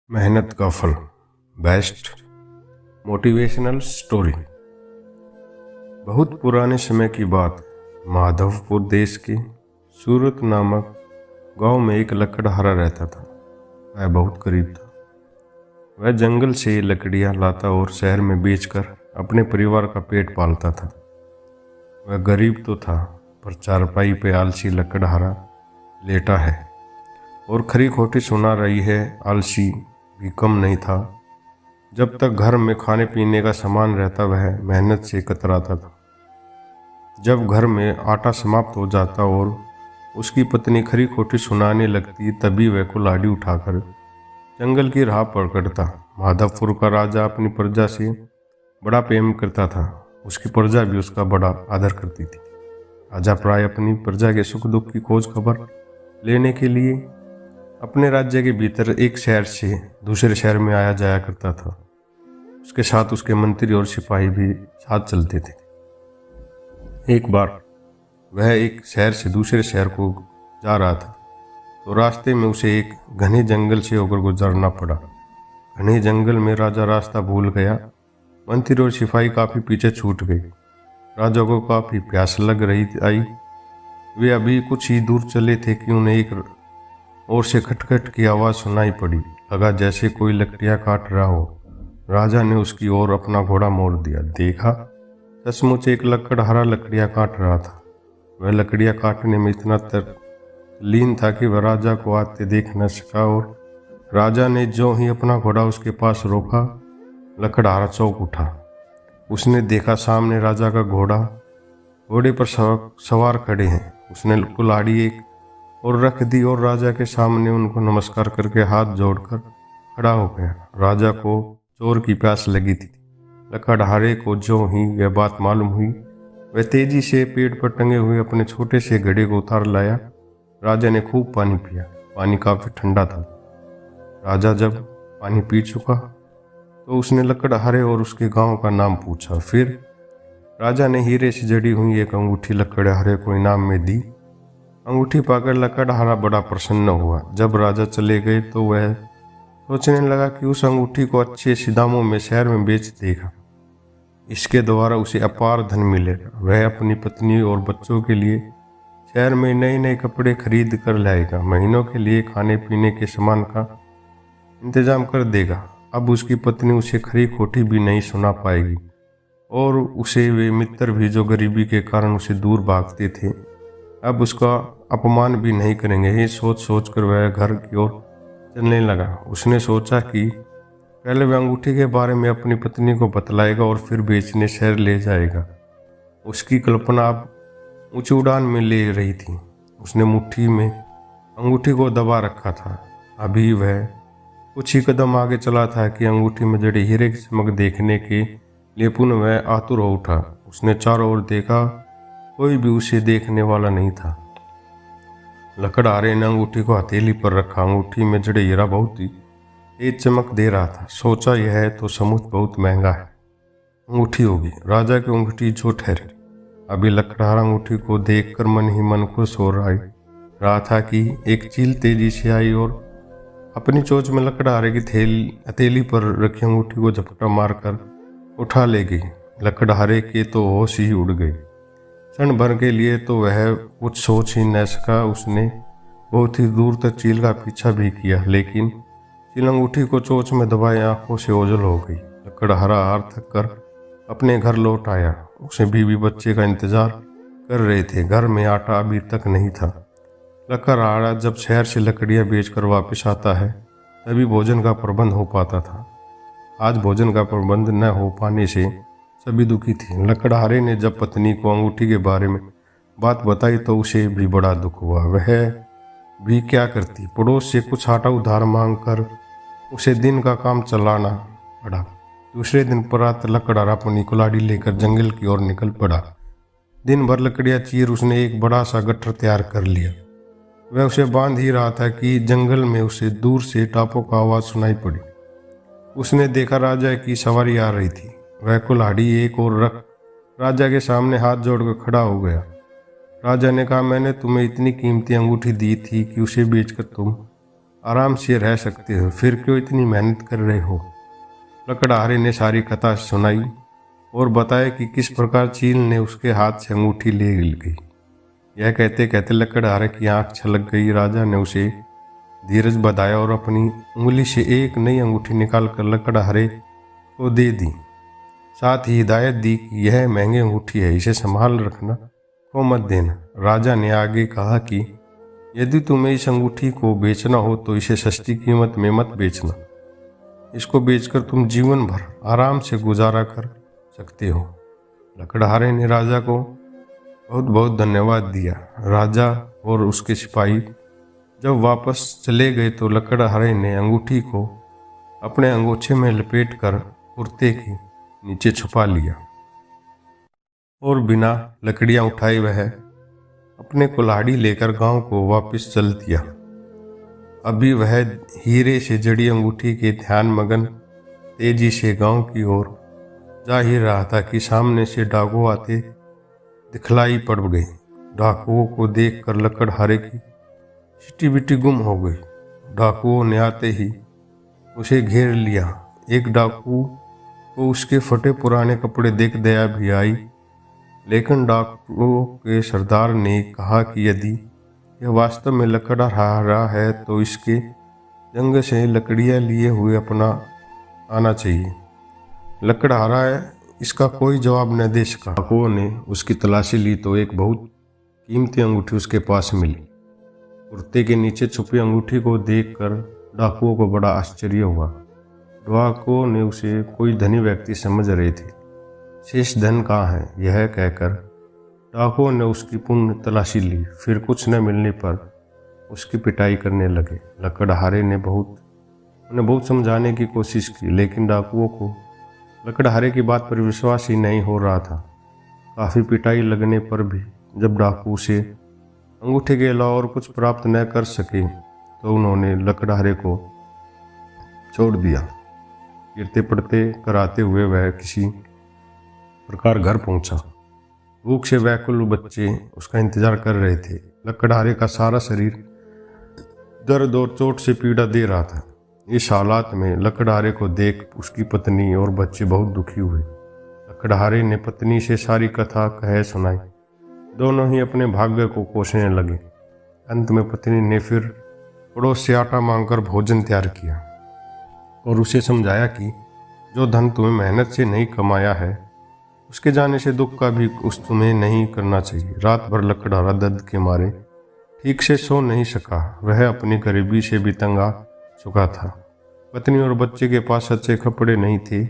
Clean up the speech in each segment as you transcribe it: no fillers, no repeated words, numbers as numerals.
मेहनत का फल बेस्ट मोटिवेशनल स्टोरी। बहुत पुराने समय की बात। माधवपुर देश के सूरत नामक गांव में एक लकड़हारा रहता था। वह बहुत गरीब था। वह जंगल से लकड़ियां लाता और शहर में बेचकर अपने परिवार का पेट पालता था। वह गरीब तो था, पर चारपाई पे आलसी लकड़हारा लेटा है और खरी खोटी सुना रही है। आलसी भी कम नहीं था। जब तक घर में खाने पीने का सामान रहता वह मेहनत से कतराता था। जब घर में आटा समाप्त हो जाता और उसकी पत्नी खरी खोटी सुनाने लगती, तभी वह कुल्हाड़ी उठाकर जंगल की राह पकड़ता। माधवपुर का राजा अपनी प्रजा से बड़ा प्रेम करता था। उसकी प्रजा भी उसका बड़ा आदर करती थी। राजा प्राय अपनी प्रजा के सुख दुख की खोज खबर लेने के लिए अपने राज्य के भीतर एक शहर से दूसरे शहर में आया जाया करता था। उसके साथ उसके मंत्री और सिपाही भी साथ चलते थे। एक बार वह एक शहर से दूसरे शहर को जा रहा था, तो रास्ते में उसे एक घने जंगल से होकर गुजरना पड़ा। घने जंगल में राजा रास्ता भूल गया। मंत्री और सिपाही काफी पीछे छूट गए। राजा को काफी प्यास लग रही आई। वे अभी कुछ ही दूर चले थे कि उन्हें एक और से खटखट की आवाज सुनाई पड़ी। लगा जैसे कोई लकड़ियां काट रहा हो। राजा ने उसकी ओर अपना घोड़ा मोड़ दिया। देखा सचमुच एक लकड़हारा लकड़ियां काट रहा था। वह लकड़ियां काटने में इतना लीन था कि वह राजा को आते देख न सका, और राजा ने जो ही अपना घोड़ा उसके पास रोका, लकड़हारा चौंक उठा। उसने देखा सामने राजा का घोड़े पर सवार खड़े हैं। उसने कुल्हाड़ी एक और रख दी और राजा के सामने उनको नमस्कार करके हाथ जोड़कर खड़ा हो गया। राजा को चोर की प्यास लगी थी। लकड़हारे को जो ही यह बात मालूम हुई, वह तेजी से पेड़ पर टंगे हुए अपने छोटे से घड़े को उतार लाया। राजा ने खूब पानी पिया। पानी काफी ठंडा था। राजा जब पानी पी चुका तो उसने लकड़हारे और उसके गांव का नाम पूछा। फिर राजा ने हीरे से जड़ी हुई एक अंगूठी लकड़हारे को इनाम में दी। अंगूठी पाकर लकड़हारा बड़ा प्रसन्न हुआ। जब राजा चले गए तो वह सोचने लगा कि उस अंगूठी को अच्छे से दामों में शहर में बेच देगा। इसके द्वारा उसे अपार धन मिलेगा। वह अपनी पत्नी और बच्चों के लिए शहर में नए नए कपड़े खरीद कर लाएगा। महीनों के लिए खाने पीने के सामान का इंतजाम कर देगा। अब उसकी पत्नी उसे खरी खोटी भी नहीं सुना पाएगी, और उसे वे मित्र भी जो गरीबी के कारण उसे दूर भागते थे, अब उसका अपमान भी नहीं करेंगे। ये सोच सोच कर वह घर की ओर चलने लगा। उसने सोचा कि पहले वह अंगूठी के बारे में अपनी पत्नी को बतलाएगा और फिर बेचने शहर ले जाएगा। उसकी कल्पना अब ऊंची उड़ान में ले रही थी। उसने मुट्ठी में अंगूठी को दबा रखा था। अभी वह कुछ ही कदम आगे चला था कि अंगूठी में जड़े हीरे की चमक देखने के लिए पुनः वह आतुर हो उठा। उसने चारों ओर देखा, कोई भी उसे देखने वाला नहीं था। लकड़हारे ने अंगूठी को हथेली पर रखा। अंगूठी में जड़े हीरा बहुत ही तेज चमक दे रहा था। सोचा यह तो सचमुच बहुत महंगा है अंगूठी होगी। राजा की अंगूठी जो ठहरी। अभी लकड़हारा अंगूठी को देखकर मन ही मन खुश हो रहा था कि एक चील तेजी से आई और अपनी चोंच में लकड़हारे की हथेली पर रखी अंगूठी को झपटा मारकर उठा ले गई। लकड़हारे के तो होश ही उड़ गए। क्षण भर के लिए तो वह कुछ सोच ही न सका। उसने बहुत ही दूर तक चील का पीछा भी किया, लेकिन चील अंगूठी को चोंच में दबाए आंखों से ओझल हो गई। लकड़हारा हार थक कर अपने घर लौट आया। उसे बीवी बच्चे का इंतजार कर रहे थे। घर में आटा अभी तक नहीं था। लकड़हारा जब शहर से लकड़ियां बेचकर वापस आता है, तभी भोजन का प्रबंध हो पाता था। आज भोजन का प्रबंध न हो पाने से सभी दुखी थे। लकड़हारे ने जब पत्नी को अंगूठी के बारे में बात बताई तो उसे भी बड़ा दुख हुआ। वह भी क्या करती, पड़ोस से कुछ आटा उधार मांगकर उसे दिन का काम चलाना पड़ा। दूसरे दिन प्रात लकड़हारा अपनी कुल्हाड़ी लेकर जंगल की ओर निकल पड़ा। दिन भर लकड़ियां चीर उसने एक बड़ा सा गट्ठर तैयार कर लिया। वह उसे बांध ही रहा था कि जंगल में उसे दूर से टापों का आवाज सुनाई पड़ी। उसने देखा राजा की सवारी आ रही थी। वह कुल्हाड़ी एक और रख राजा के सामने हाथ जोड़कर खड़ा हो गया। राजा ने कहा, मैंने तुम्हें इतनी कीमती अंगूठी दी थी कि उसे बेचकर तुम आराम से रह सकते हो, फिर क्यों इतनी मेहनत कर रहे हो। लकड़हारे ने सारी कथा सुनाई और बताया कि किस प्रकार चील ने उसके हाथ से अंगूठी ले गई। यह कहते कहते लकड़हारे की आंख छलक गई। राजा ने उसे धीरज बधाया और अपनी उंगली से एक नई अंगूठी निकालकर लकड़हारे को दे दी। साथ ही हिदायत दी कि यह महंगी अंगूठी है, इसे संभाल रखना, को मत देना। राजा ने आगे कहा कि यदि तुम्हें इस अंगूठी को बेचना हो तो इसे सस्ती कीमत में मत बेचना। इसको बेचकर तुम जीवन भर आराम से गुजारा कर सकते हो। लकड़हारे ने राजा को बहुत बहुत धन्यवाद दिया। राजा और उसके सिपाही जब वापस चले गए तो लकड़हारे ने अंगूठी को अपने अंगोछे में लपेटकर कुर्ते के नीचे छुपा लिया और बिना लकड़ियां उठाए वह अपने कुल्हाड़ी लेकर गांव को वापस चल दिया। अभी वह हीरे से जड़ी अंगूठी के ध्यान मगन तेजी से गांव की ओर जा ही रहा था कि सामने से डाकू आते दिखलाई पड़ गए। डाकुओं को देखकर लकड़हारे की सिटी बिटी गुम हो गई। डाकुओं ने आते ही उसे घेर लिया। एक डाकू को उसके फटे पुराने कपड़े देख दया भी आई, लेकिन डाकुओं के सरदार ने कहा कि यदि यह वास्तव में लकड़हारा है तो इसके जंग से लकड़ियां लिए हुए अपना आना चाहिए। लकड़हारा है, इसका कोई जवाब न दे सका। डाकुओं ने उसकी तलाशी ली तो एक बहुत कीमती अंगूठी उसके पास मिली। कुर्ते के नीचे छुपी अंगूठी को देखकर डाकुओं को बड़ा आश्चर्य हुआ। डाकुओं ने उसे कोई धनी व्यक्ति समझ रहे थे। शेष धन कहाँ है, यह कहकर डाकुओं ने उसकी पूर्ण तलाशी ली। फिर कुछ न मिलने पर उसकी पिटाई करने लगे। लकड़हारे ने उन्हें बहुत समझाने की कोशिश की, लेकिन डाकुओं को लकड़हारे की बात पर विश्वास ही नहीं हो रहा था। काफ़ी पिटाई लगने पर भी जब डाकू से अंगूठे के अलावा और कुछ प्राप्त न कर सके तो उन्होंने लकड़हारे को छोड़ दिया। गिरते पड़ते कराते हुए वह किसी प्रकार घर पहुंचा। भूख से व्याकुल बच्चे उसका इंतजार कर रहे थे। लकड़हारे का सारा शरीर दर्द और चोट से पीड़ा दे रहा था। इस हालात में लकड़हारे को देख उसकी पत्नी और बच्चे बहुत दुखी हुए। लकड़हारे ने पत्नी से सारी कथा कह सुनाई। दोनों ही अपने भाग्य को कोसने लगे। अंत में पत्नी ने फिर पड़ोस से आटा मांगकर भोजन तैयार किया और उसे समझाया कि जो धन तुम्हें मेहनत से नहीं कमाया है उसके जाने से दुख का भी उस तुम्हें नहीं करना चाहिए। रात भर लकड़हारा दर्द के मारे ठीक से सो नहीं सका। वह अपनी गरीबी से भी तंग आ चुका था। पत्नी और बच्चे के पास अच्छे कपड़े नहीं थे,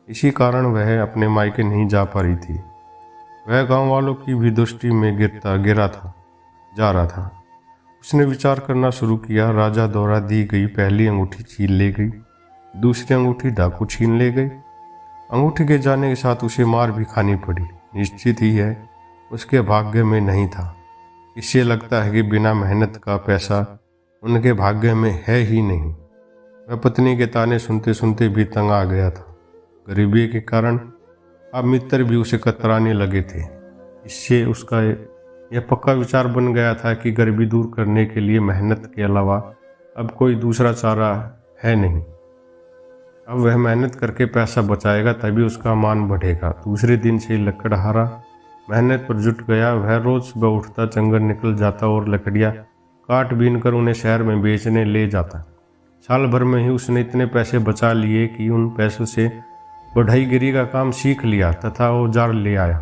इसी कारण वह अपने मायके नहीं जा पा रही थी। वह गांव वालों की भी दृष्टि में गिरा जा रहा था। उसने विचार करना शुरू किया। राजा द्वारा दी गई पहली अंगूठी छीन ले गई, दूसरी अंगूठी डाकू छीन ले गई। अंगूठी के जाने के साथ उसे मार भी खानी पड़ी। निश्चित ही है उसके भाग्य में नहीं था। इससे लगता है कि बिना मेहनत का पैसा उनके भाग्य में है ही नहीं। वह पत्नी के ताने सुनते सुनते भी तंग आ गया था। गरीबी के कारण अब मित्र भी उसे कतराने लगे थे। इससे उसका यह पक्का विचार बन गया था कि गरीबी दूर करने के लिए मेहनत के अलावा अब कोई दूसरा चारा है नहीं। अब वह मेहनत करके पैसा बचाएगा तभी उसका मान बढ़ेगा। दूसरे दिन से लकड़हारा मेहनत पर जुट गया। वह रोज सुबह उठता, जंगल निकल जाता और लकड़ियाँ काट बीन कर उन्हें शहर में बेचने ले जाता। साल भर में ही उसने इतने पैसे बचा लिए कि उन पैसों से बढ़ईगिरी का काम सीख लिया तथा औजार ले आया।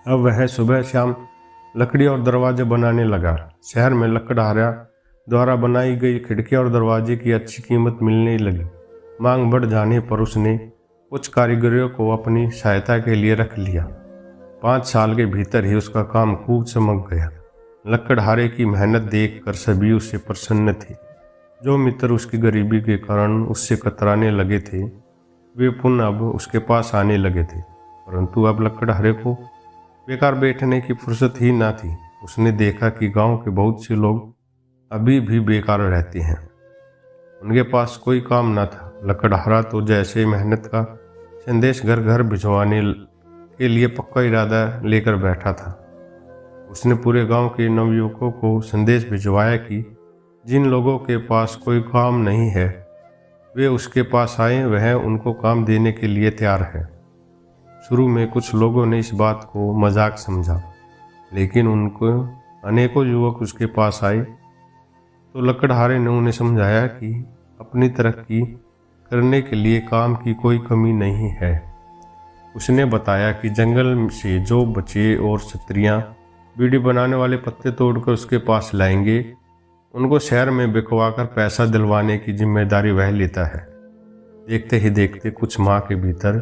अब वह सुबह शाम लकड़ी और दरवाजे बनाने लगा। शहर में लकड़हारा द्वारा बनाई गई खिड़कियां और दरवाजे की अच्छी कीमत मिलने लगी। मांग बढ़ जाने पर उसने कुछ कारीगरों को अपनी सहायता के लिए रख लिया। 5 साल के भीतर ही उसका काम खूब चमक गया। लकड़हारे की मेहनत देखकर सभी उससे प्रसन्न थे। जो मित्र उसकी गरीबी के कारण उससे कतराने लगे थे वे पुनः अब उसके पास आने लगे थे। परंतु अब लकड़हारे को बेकार बैठने की फुर्सत ही ना थी। उसने देखा कि गांव के बहुत से लोग अभी भी बेकार रहते हैं, उनके पास कोई काम ना था। लकड़हारा तो जैसे मेहनत का संदेश घर घर भिजवाने के लिए पक्का इरादा लेकर बैठा था। उसने पूरे गांव के नवयुवकों को संदेश भिजवाया कि जिन लोगों के पास कोई काम नहीं है वे उसके पास आए, वह उनको काम देने के लिए तैयार है। शुरू में कुछ लोगों ने इस बात को मजाक समझा, लेकिन उनको अनेकों युवक उसके पास आए तो लकड़हारे ने उन्हें समझाया कि अपनी तरक्की करने के लिए काम की कोई कमी नहीं है। उसने बताया कि जंगल से जो बच्चे और स्त्रियां बीड़ी बनाने वाले पत्ते तोड़कर उसके पास लाएंगे, उनको शहर में बिकवाकर पैसा दिलवाने की जिम्मेदारी वह लेता है। देखते ही देखते कुछ माह के भीतर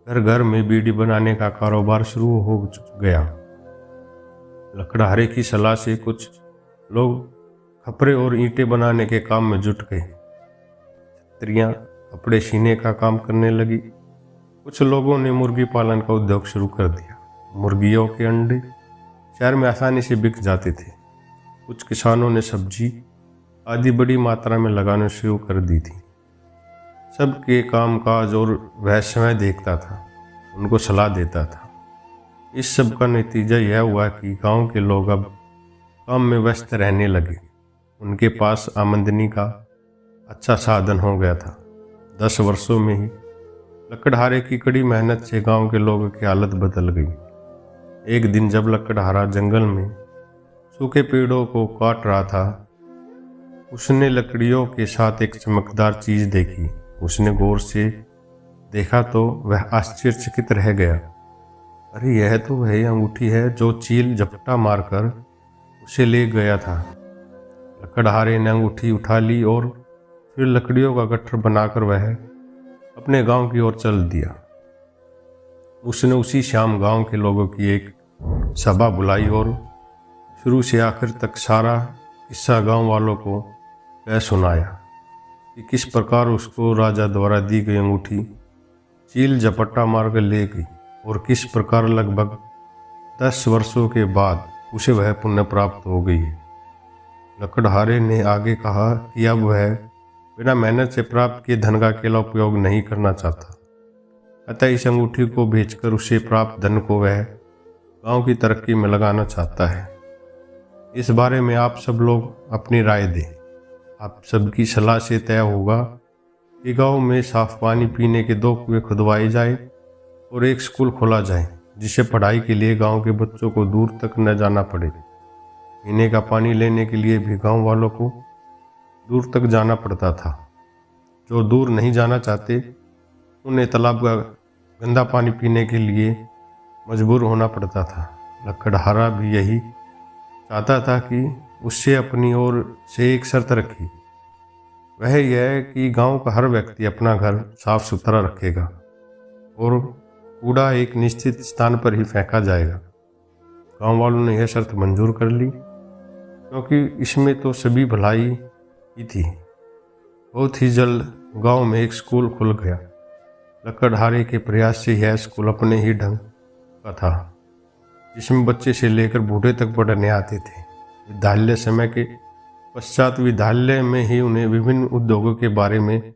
घर घर में बीड़ी बनाने का कारोबार शुरू हो गया। लकड़हारे की सलाह से कुछ लोग खपरे और ईंटें बनाने के काम में जुट गए। स्त्रियां कपड़े सीने का काम करने लगी। कुछ लोगों ने मुर्गी पालन का उद्योग शुरू कर दिया। मुर्गियों के अंडे शहर में आसानी से बिक जाते थे। कुछ किसानों ने सब्जी आदि बड़ी मात्रा में लगाना शुरू कर दी थी। सबके काम काज और वह समय देखता था, उनको सलाह देता था। इस सब का नतीजा यह हुआ कि गांव के लोग अब काम में व्यस्त रहने लगे। उनके पास आमदनी का अच्छा साधन हो गया था। 10 वर्षों में ही लकड़हारे की कड़ी मेहनत से गांव के लोगों की हालत बदल गई। एक दिन जब लकड़हारा जंगल में सूखे पेड़ों को काट रहा था, उसने लकड़ियों के साथ एक चमकदार चीज देखी। उसने गौर से देखा तो वह आश्चर्यचकित रह गया। अरे, यह तो वही अंगूठी है जो चील झपटा मारकर उसे ले गया था। लकड़हारे ने अंगूठी उठा ली और फिर लकड़ियों का गट्ठर बनाकर वह अपने गांव की ओर चल दिया। उसने उसी शाम गांव के लोगों की एक सभा बुलाई और शुरू से आखिर तक सारा किस्सा गांव वालों को वह सुनाया कि किस प्रकार उसको राजा द्वारा दी गई अंगूठी चील झपट्टा मारकर ले गई और किस प्रकार लगभग 10 वर्षों के बाद उसे वह पुण्य प्राप्त हो गई। लकड़हारे ने आगे कहा कि अब वह बिना मेहनत से प्राप्त किए धन का अकेला उपयोग नहीं करना चाहता, अतः इस अंगूठी को बेचकर उसे प्राप्त धन को वह गांव की तरक्की में लगाना चाहता है। इस बारे में आप सब लोग अपनी राय दें। आप सबकी सलाह से तय होगा कि गांव में साफ पानी पीने के 2 कुएं खुदवाए जाए और एक स्कूल खोला जाए, जिससे पढ़ाई के लिए गांव के बच्चों को दूर तक न जाना पड़े। पीने का पानी लेने के लिए भी गांव वालों को दूर तक जाना पड़ता था। जो दूर नहीं जाना चाहते उन्हें तालाब का गंदा पानी पीने के लिए मजबूर होना पड़ता था। लकड़हारा भी यही चाहता था कि उससे अपनी ओर से एक शर्त रखी, वह यह कि गांव का हर व्यक्ति अपना घर साफ सुथरा रखेगा और कूड़ा एक निश्चित स्थान पर ही फेंका जाएगा। गांव वालों ने यह शर्त मंजूर कर ली, क्योंकि इसमें तो सभी भलाई ही थी। बहुत ही जल्द गांव में एक स्कूल खुल गया। लकड़हारे के प्रयास से यह स्कूल अपने ही ढंग का था, जिसमें बच्चे से लेकर बूढ़े तक पढ़ने आते थे। विद्यालय समय के पश्चात विद्यालय में ही उन्हें विभिन्न उद्योगों के बारे में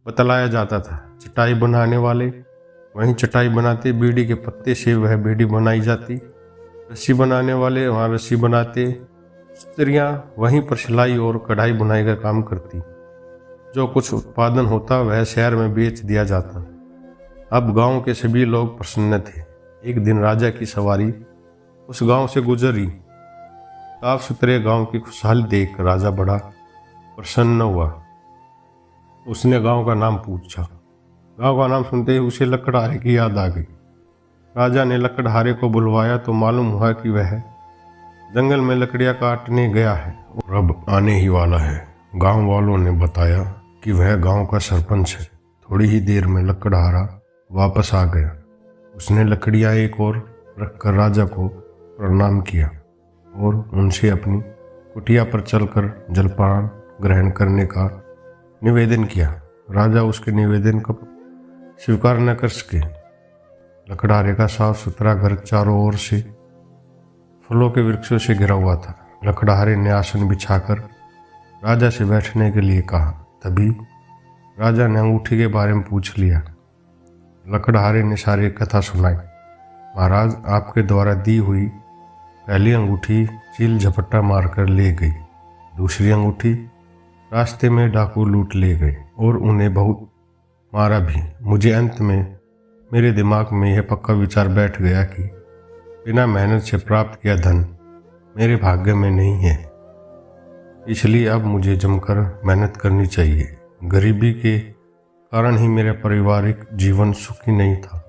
बतलाया जाता था। चटाई बनाने वाले वहीं चटाई बनाते, बीड़ी के पत्ते से वह बीड़ी बनाई जाती, रस्सी बनाने वाले वहाँ रस्सी बनाते, स्त्रियां वहीं पर सिलाई और कढ़ाई बुनाई का काम करती। जो कुछ उत्पादन होता वह शहर में बेच दिया जाता। अब गांव के सभी लोग प्रसन्न थे। एक दिन राजा की सवारी उस गांव से गुजरी। साफ सुथरे गांव की खुशहाली देख राजा बड़ा प्रसन्न हुआ। उसने गांव का नाम पूछा। गांव का नाम सुनते ही उसे लकड़हारे की याद आ गई। राजा ने लकड़हारे को बुलवाया तो मालूम हुआ कि वह जंगल में लकड़ियां काटने गया है और अब आने ही वाला है। गांव वालों ने बताया कि वह गांव का सरपंच है। थोड़ी ही देर में लकड़हारा वापस आ गया। उसने लकड़ियां एक और रखकर राजा को प्रणाम किया और उनसे अपनी कुटिया पर चलकर जलपान ग्रहण करने का निवेदन किया। राजा उसके निवेदन को स्वीकार न कर सके। लकड़हारे का साफ सुथरा घर चारों ओर से फलों के वृक्षों से घिरा हुआ था। लकड़हारे ने आसन बिछाकर राजा से बैठने के लिए कहा। तभी राजा ने अंगूठी के बारे में पूछ लिया। लकड़हारे ने सारी कथा सुनाई। महाराज, आपके द्वारा दी हुई पहली अंगूठी चील झपट्टा मारकर ले गई। दूसरी अंगूठी रास्ते में डाकू लूट ले गए और उन्हें बहुत मारा भी। मुझे अंत में मेरे दिमाग में यह पक्का विचार बैठ गया कि बिना मेहनत से प्राप्त किया धन मेरे भाग्य में नहीं है, इसलिए अब मुझे जमकर मेहनत करनी चाहिए। गरीबी के कारण ही मेरा पारिवारिक जीवन सुखी नहीं था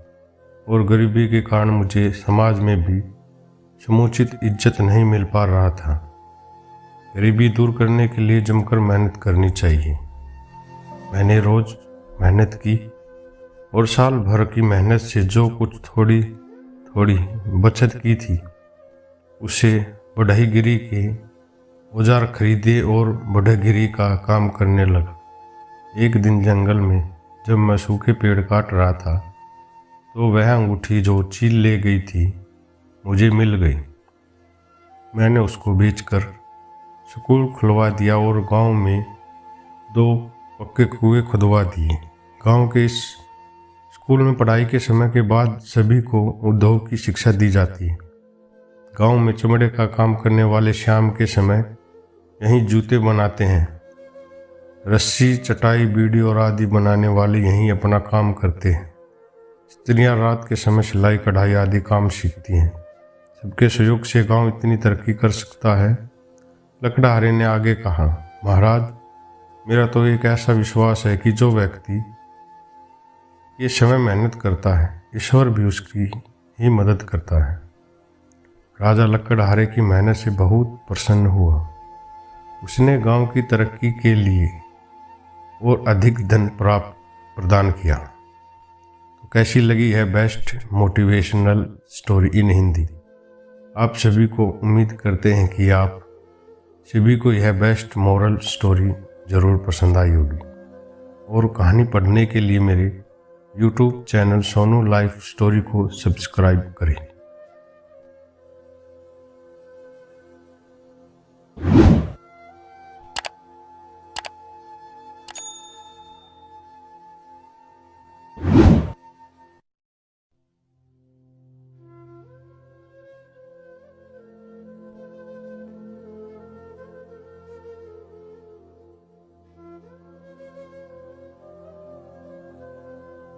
और गरीबी के कारण मुझे समाज में भी समुचित इज्जत नहीं मिल पा रहा था। गरीबी दूर करने के लिए जमकर मेहनत करनी चाहिए। मैंने रोज मेहनत की और साल भर की मेहनत से जो कुछ थोड़ी थोड़ी बचत की थी उससे बढ़ईगिरी के औजार खरीदे और बढ़ईगिरी का काम करने लगा। एक दिन जंगल में जब मैं सूखे पेड़ काट रहा था तो वह अंगूठी जो चील ले गई थी मुझे मिल गई। मैंने उसको बेचकर स्कूल खुलवा दिया और गांव में 2 पक्के कुएं खुदवा दिए। गांव के इस स्कूल में पढ़ाई के समय के बाद सभी को उद्योग की शिक्षा दी जाती है। गांव में चमड़े का काम करने वाले शाम के समय यहीं जूते बनाते हैं। रस्सी, चटाई, बीड़ी और आदि बनाने वाले यहीं अपना काम करते हैं। स्त्रियां रात के समय सिलाई, कढ़ाई आदि काम सीखती हैं। सबके सहयोग से गांव इतनी तरक्की कर सकता है। लकड़हारे ने आगे कहा, महाराज, मेरा तो एक ऐसा विश्वास है कि जो व्यक्ति ये समय मेहनत करता है ईश्वर भी उसकी ही मदद करता है। राजा लकड़हारे की मेहनत से बहुत प्रसन्न हुआ। उसने गांव की तरक्की के लिए और अधिक धन प्रदान किया। तो कैसी लगी है best motivational story in Hindi? आप सभी को उम्मीद करते हैं कि आप सभी को यह बेस्ट मोरल स्टोरी ज़रूर पसंद आई होगी। और कहानी पढ़ने के लिए मेरे YouTube channel Sonu life story को सब्सक्राइब करें।